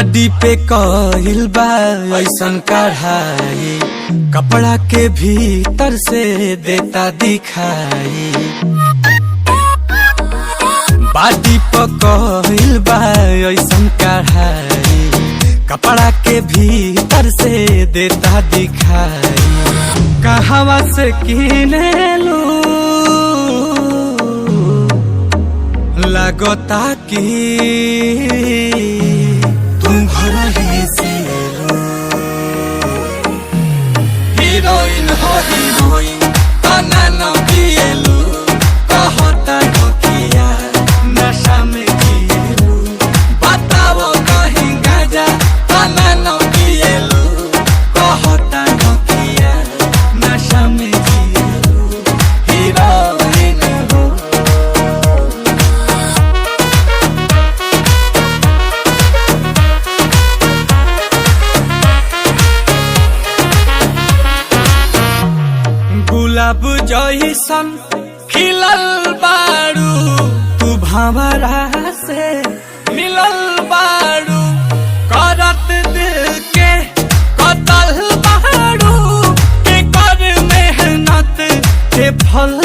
Body पे कहिल बा ऐसन कढ़ाई, कपड़ा के भीतर से देता दिखाई। बॉडी पे कहिल बा ऐसन कढ़ाई, कपड़ा के भीतर से देता दिखाई। कहवा से किनेलू लगता कि तुम घर ही से हीरोइन हो हीरोइन तना न पिएलू, कहता नोकिया नशा में जिएलू। बताओ कहीं गाजा तना न पिएलू, कहता नोकिया नशा में जिएलू। हीरोइन हो गुलाब जइसन खिलल बारू, तू भंवरा से मिलल बारू। करत दिल के कतल बारू, के कर मेहनत के फल